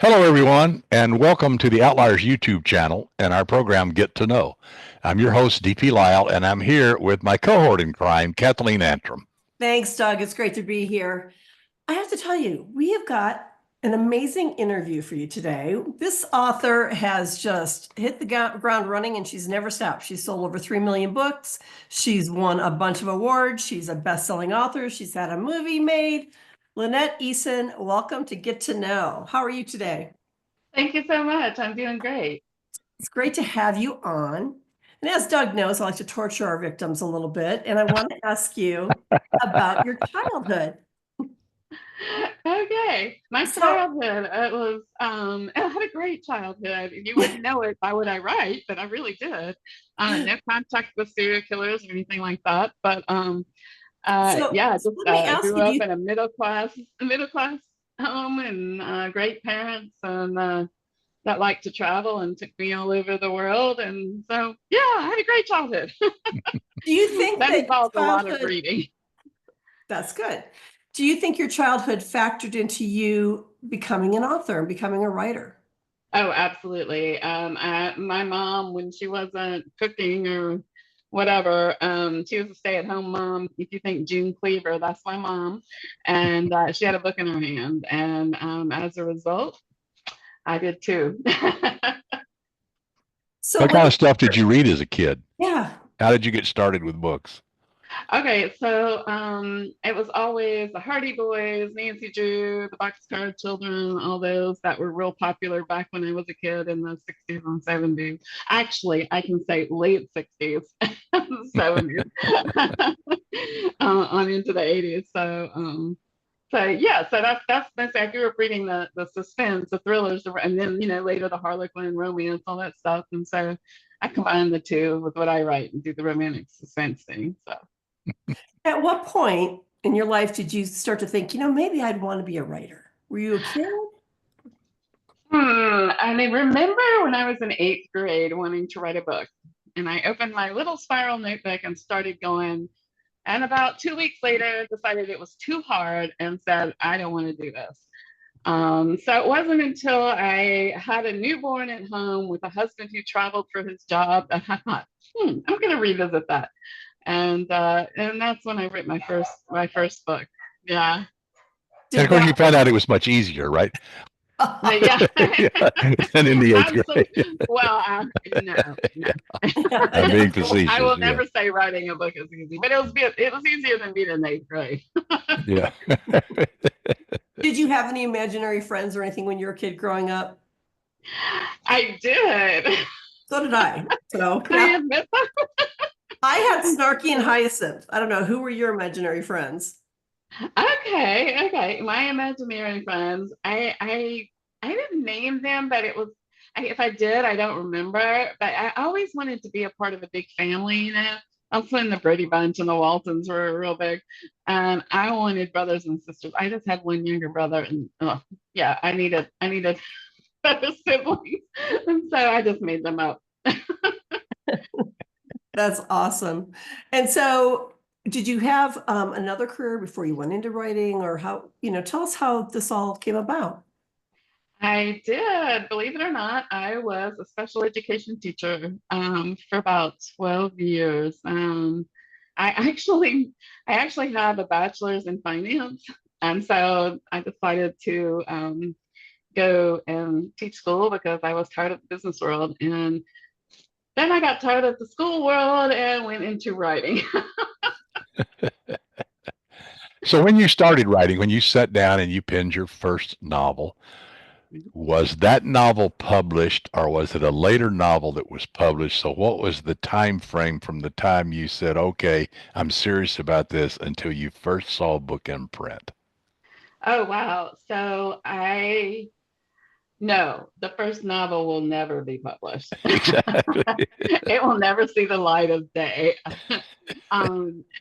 Hello, everyone, and welcome to the Outliers YouTube channel and our program, Get to Know. I'm your host, DP Lyle, and I'm here with my cohort in crime, Kathleen Antrim. Thanks, Doug. It's great to be here. I have to tell you, we have got an amazing interview for you today. This author has just hit the ground running and she's never stopped. She's sold over 3 million books. She's won a bunch of awards. She's a best-selling author. She's had a movie made. Lynette Eason, welcome to Get to Know. How are you today? Thank you so much. I'm doing great. It's great to have you on. And as Doug knows, I like to torture our victims a little bit. And I want to ask you about your childhood. Okay. My childhood, I had a great childhood. You wouldn't know it by what I write, but I really did. No contact with serial killers or anything like that. But yeah, just grew up in a middle class home and great parents and that liked to travel and took me all over the world. And so, yeah, I had a great childhood. Do you think that involves a lot of reading? That's good. Do you think your childhood factored into you becoming an author and becoming a writer? Oh, absolutely. My mom, when she wasn't cooking or whatever, she was a stay-at-home mom. If you think June Cleaver, that's my mom. And she had a book in her hand. And as a result, I did too. So what kind of stuff did you read as a kid? Yeah. How did you get started with books? Okay, so it was always the Hardy Boys, Nancy Drew, the Boxcar Children, all those that were real popular back when I was a kid in the 60s and 70s. Actually, I can say late 60s, 70s, on into the 80s. So yeah, so that's I grew up reading the suspense, the thrillers, and then later the Harlequin romance, all that stuff. And so I combine the two with what I write and do the romantic suspense thing. So at what point in your life did you start to think, maybe I'd want to be a writer? Were you a kid? I mean, remember when I was in 8th grade wanting to write a book, and I opened my little spiral notebook and started going. And about 2 weeks later, decided it was too hard and said, I don't want to do this. So it wasn't until I had a newborn at home with a husband who traveled for his job that I thought, I'm going to revisit that. And that's when I wrote my first book. Yeah. And of course, you found out it was much easier, right? Yeah. And in the 8th grade. Well, no. I'm being facetious. I will never say writing a book is easy, but it was easier than being in 8th grade. Yeah. Did you have any imaginary friends or anything when you were a kid growing up? I did. So did I. So can I admit that? I had Snarky and Hyacinth. I don't know. Who were your imaginary friends? Okay. My imaginary friends, I didn't name them, but it was, if I did, I don't remember, but I always wanted to be a part of a big family, Also in the Brady Bunch and the Waltons were real big, and I wanted brothers and sisters. I just had one younger brother, and yeah, I needed better siblings, and so I just made them up. That's awesome. And so did you have another career before you went into writing, or how, tell us how this all came about. I did, believe it or not. I was a special education teacher for about 12 years. I actually have a bachelor's in finance, and so I decided to go and teach school because I was tired of the business world. And then I got tired of the school world and went into writing. So when you started writing, when you sat down and you penned your first novel, was that novel published, or was it a later novel that was published? So what was the time frame from the time you said, okay, I'm serious about this, until you first saw a book in print? Oh, wow. So no, the first novel will never be published. Exactly. It will never see the light of day.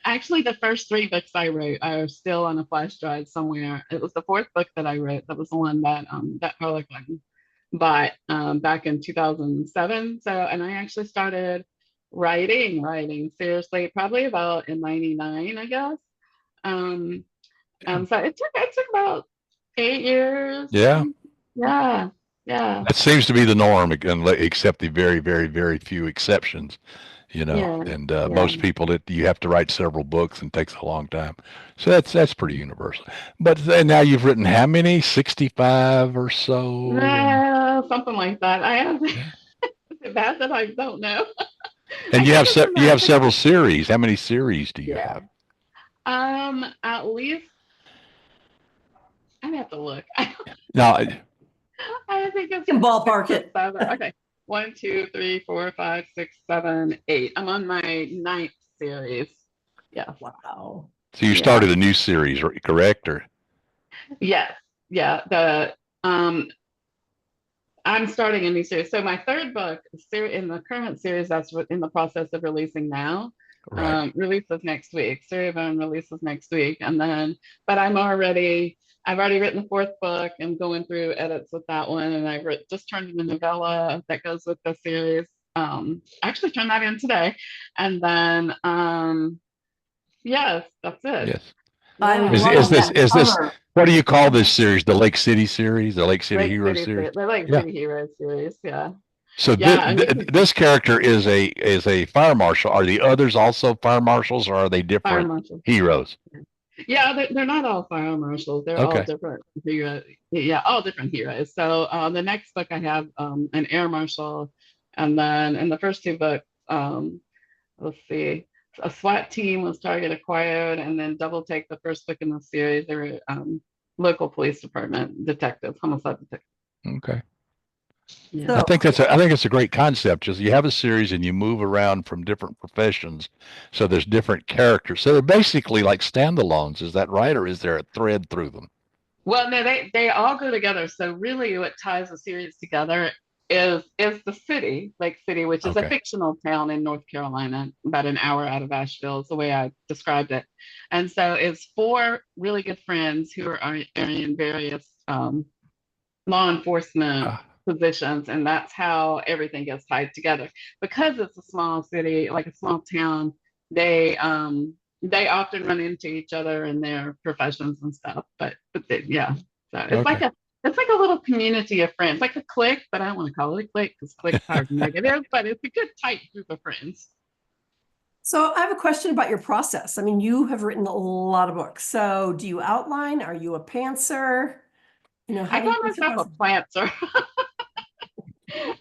Actually, the first 3 books I wrote are still on a flash drive somewhere. It was the 4th book that I wrote. That was the one that Harlequin bought back in 2007. So, and I actually started writing seriously probably about in '99, I guess. So it took about 8 years. Yeah. Yeah. Yeah. That seems to be the norm, except the very, very, very few exceptions, Yeah. and Yeah. most people that you have to write several books and takes a long time. So that's pretty universal. But now you've written how many? 65 or so? Something like that. I have Yeah. that I don't know. And I think it's in you that have several series. How many series do you yeah. have? At least I'd have to look. Now, I think it's You can six ballpark or it. seven. Okay. 1, 2, 3, 4, 5, 6, 7, 8. I'm on my ninth series. Yeah. Wow. so you Yeah. started a new series, correct? Or Yes. Yeah. The I'm starting a new series. So my third book in the current series that's in the process of releasing now, right? releases next week. Cerebone releases next week, and then but I've already written the fourth book and going through edits with that one, and just turned in a novella that goes with the series. Actually turned that in today, and then yes, that's it. Yes. I Yeah, Is love yeah. that this cover. what do you call this series? The Lake City series, the Lake City Hero series? The Lake Yeah. City Heroes series. Yeah, So yeah, and you can this character is a fire marshal. Are the others also fire marshals, or are they fire different marshal. heroes? Yeah, they're not all fire marshals. They're all Okay. different heroes. Yeah, all different heroes. So the next book I have an air marshal, and then in the first two books, let's see, a SWAT team was target acquired, and then Double Take, the first book in the series, they were local police department detectives, homicide detectives. Okay. Yeah. So I think it's a great concept. Just you have a series and you move around from different professions, so there's different characters. So they're basically like standalones. Is that right, or is there a thread through them? Well, no, they all go together. So really, what ties the series together is the city, Lake City, which is a Okay. fictional town in North Carolina, about an hour out of Asheville, is the way I described it. And so it's four really good friends who are in various law enforcement Ah, positions, and that's how everything gets tied together. Because it's a small city, like a small town, they often run into each other in their professions and stuff. Yeah, so okay. it's like a little community of friends, like a clique, but I don't want to call it a clique because cliques are negative, but it's a good tight group of friends. so I have a question about your process. I mean, you have written a lot of books. So do you outline? Are you a pantser? I How do you call what's your myself a process? plantser.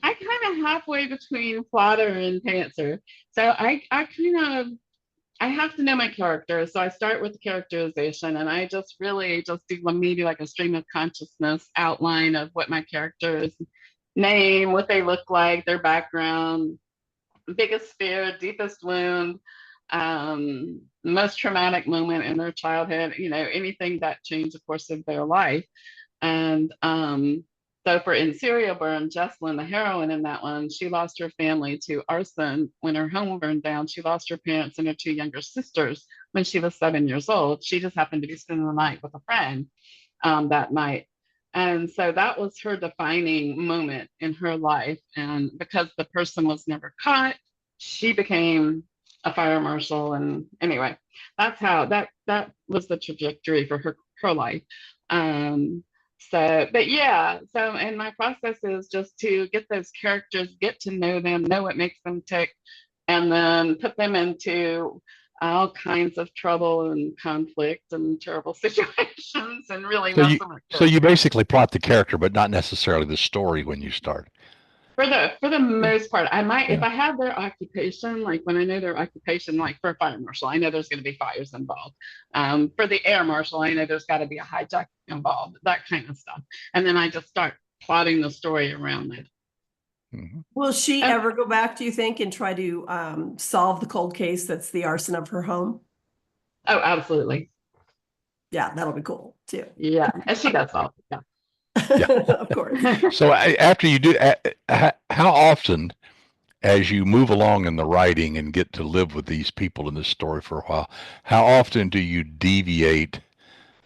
I kind of halfway between plotter and pantser. So I kind of I have to know my characters. So I start with the characterization and I just really just do maybe like a stream of consciousness outline of what my characters name, what they look like, their background, biggest fear, deepest wound, most traumatic moment in their childhood, anything that changed the course of their life. And so for in Serial Burn, Jessalyn, the heroine in that one, she lost her family to arson when her home burned down. She lost her parents and her two younger sisters when she was 7 years old. She just happened to be spending the night with a friend that night. And so that was her defining moment in her life. And because the person was never caught, she became a fire marshal. And anyway, that's how that was the trajectory for her life. Um, but yeah, and my process is just to get those characters, get to know them, know what makes them tick, and then put them into all kinds of trouble and conflict and terrible situations and really So mess them with you character. basically plot the character, but not necessarily the story when you start. For the Yeah. most part, I might if Yeah. I have their occupation, like when I know their occupation, like for a fire marshal, I know there's going to be fires involved. For the air marshal, I know there's got to be a hijack involved, that kind of stuff. And then I just start plotting the story around it. Mhm. Will she And ever go back, do you think, and try to solve the cold case that's the arson of her home? oh, absolutely, Yeah, that'll be cool too. yeah, and she does all. Yeah. Yeah. Of course. So after you do, how often, as you move along in the writing and get to live with these people in this story for a while, how often do you deviate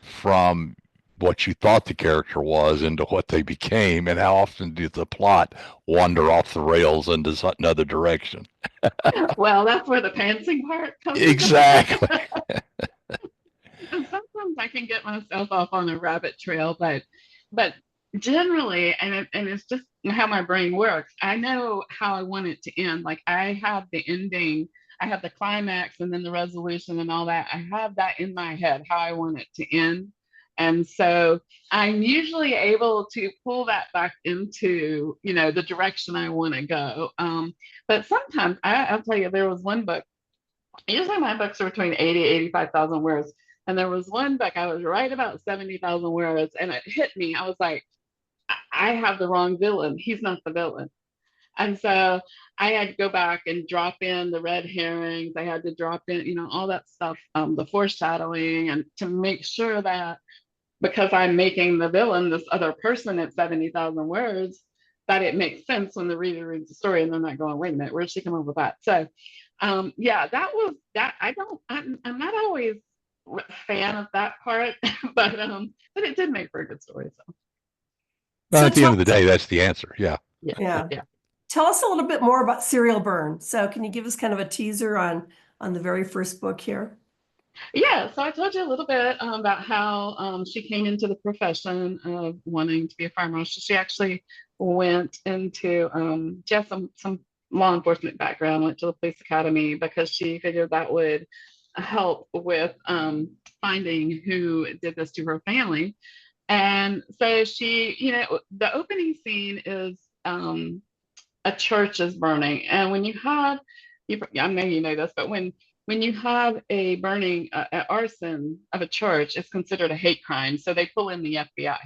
from what you thought the character was into what they became, and how often does the plot wander off the rails into another direction? Well, that's where the pantsing part comes into play. Exactly. And sometimes I can get myself off on a rabbit trail, but generally, and it's just how my brain works. I know how I want it to end. Like I have the ending, I have the climax and then the resolution and all that. I have that in my head, how I want it to end. And so I'm usually able to pull that back into, the direction I want to go. But sometimes I'll tell you, there was one book, usually my books are between 85,000 words. And there was one book, I was right about 70,000 words, and it hit me. I was like, I have the wrong villain. He's not the villain. And so I had to go back and drop in the red herrings. I had to drop in, all that stuff, the foreshadowing, and to make sure that because I'm making the villain this other person at 70,000 words, that it makes sense when the reader reads the story and they're not going, wait a minute, where'd she come up with that? So, yeah, that was that. I'm not always a fan of that part, but it did make for a good story. So. Well, at the end of the day, that's the answer. Yeah. Yeah. Tell us a little bit more about Serial Burn. So can you give us kind of a teaser on the very first book here? Yeah, so I told you a little bit about how she came into the profession of wanting to be a fire marshal. She actually went into, she has some law enforcement background, went to the police academy because she figured that would help with finding who did this to her family. And so she, the opening scene is a church is burning. And when you have, I know you know this, but when you have a burning, arson of a church, it's considered a hate crime. So they pull in the FBI.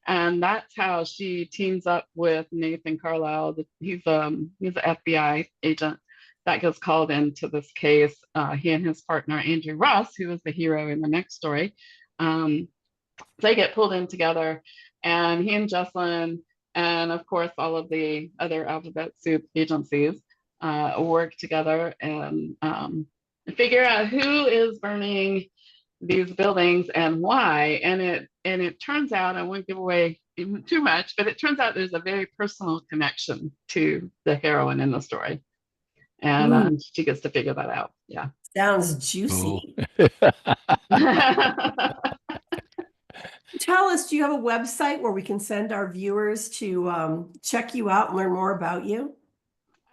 And that's how she teams up with Nathan Carlisle. He's an FBI agent that gets called into this case. He and his partner, Andrew Ross, who is the hero in the next story, they get pulled in together. And he and Jesslyn, and of course, all of the other alphabet soup agencies work together and figure out who is burning these buildings and why. And it turns out, I won't give away too much, but it turns out there's a very personal connection to the heroine in the story. And she gets to figure that out. Yeah. Sounds juicy. Tell us, do you have a website where we can send our viewers to check you out and learn more about you?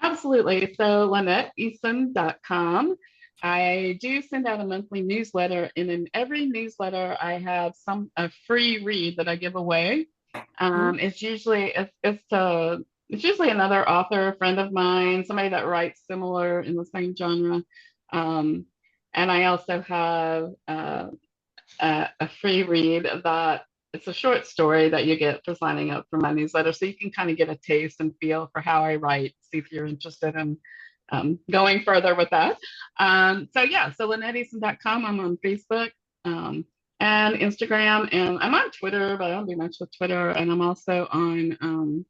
Absolutely. So LynetteEason.com. I do send out a monthly newsletter, and in every newsletter, I have a free read that I give away. It's usually another author, a friend of mine, somebody that writes similar in the same genre. And I also have a free read that it's a short story that you get for signing up for my newsletter. So you can kind of get a taste and feel for how I write, see if you're interested in going further with that. So LynetteEason.com. I'm on Facebook and Instagram, and I'm on Twitter, but I don't do much with Twitter. And I'm also on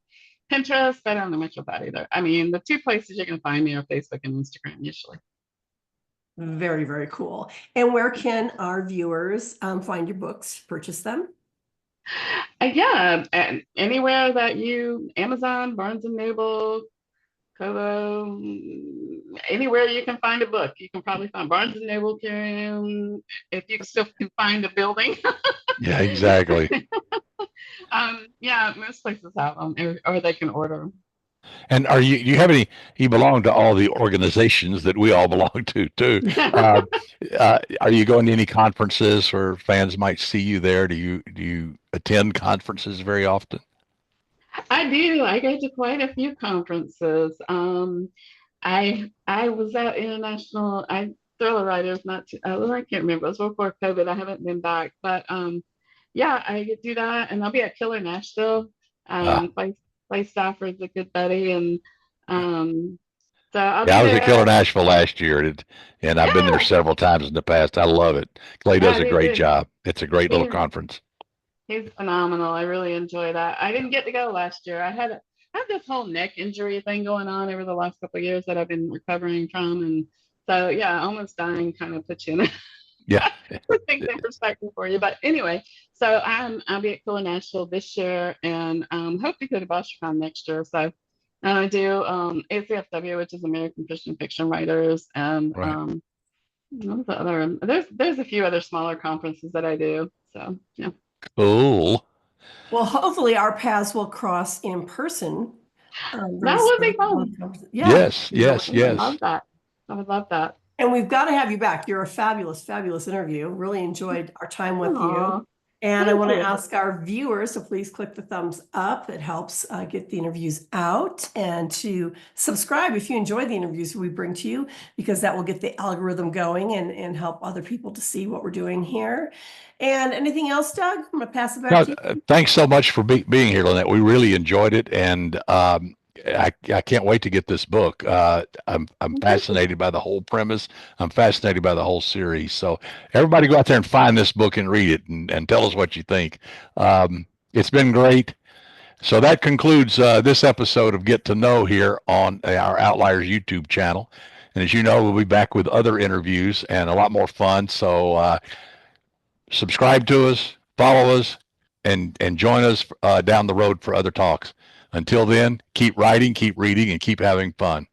Pinterest, but I don't do much with that either. I mean, the two places you can find me are Facebook and Instagram usually. Very, very cool. And where can our viewers find your books, purchase them? Yeah, and anywhere that Amazon, Barnes and Noble, Kobo, anywhere you can find a book, you can probably find Barnes and Noble. If you still can find a building. Yeah, exactly. Yeah, most places have them, or they can order them. And do you have any, you belong to all the organizations that we all belong to too. Are you going to any conferences where fans might see you there? Do you attend conferences very often? I do. I go to quite a few conferences. I was at International Thriller Writers, I can't remember. It was before COVID. I haven't been back, but yeah, I do that, and I'll be at Killer Nashville. Clay Stafford's a good buddy, and so I'll be I was there. at Killer Nashville last year, and I've been there several times in the past. I love it. Clay does a great job. It's a great little conference. He's phenomenal. I really enjoy that. I didn't get to go last year. I had this whole neck injury thing going on over the last couple of years that I've been recovering from, and so yeah, almost dying kind of puts you in Yeah. things in perspective for you. But anyway, so I'll be at Killer Nashville this year, and hope to go to BostronCon next year. So I do ACFW, which is American Christian Fiction Writers, and there's a few other smaller conferences that I do. So yeah. Cool. Well, hopefully our paths will cross in person. That would be fun. Yeah. Yes, yes, I would love yes. that. I would love that. And we've got to have you back. You're a fabulous, fabulous interview. Really enjoyed our time with Aw, you. And I thank want to you. ask our viewers to please click the thumbs up. It helps get the interviews out, and to subscribe if you enjoy the interviews we bring to you, because that will get the algorithm going and help other people to see what we're doing here. And anything else, Doug? I'm going to pass it back No, to you. thanks so much for being here, Lynette. We really enjoyed it, and I can't wait to get this book. I'm fascinated by the whole premise. I'm fascinated by the whole series. So everybody go out there and find this book and read it, and tell us what you think. It's been great. So that concludes this episode of Get to Know here on our Outliers YouTube channel. And as you know, we'll be back with other interviews and a lot more fun. So subscribe to us, follow us, and join us down the road for other talks. Until then, keep writing, keep reading, and keep having fun.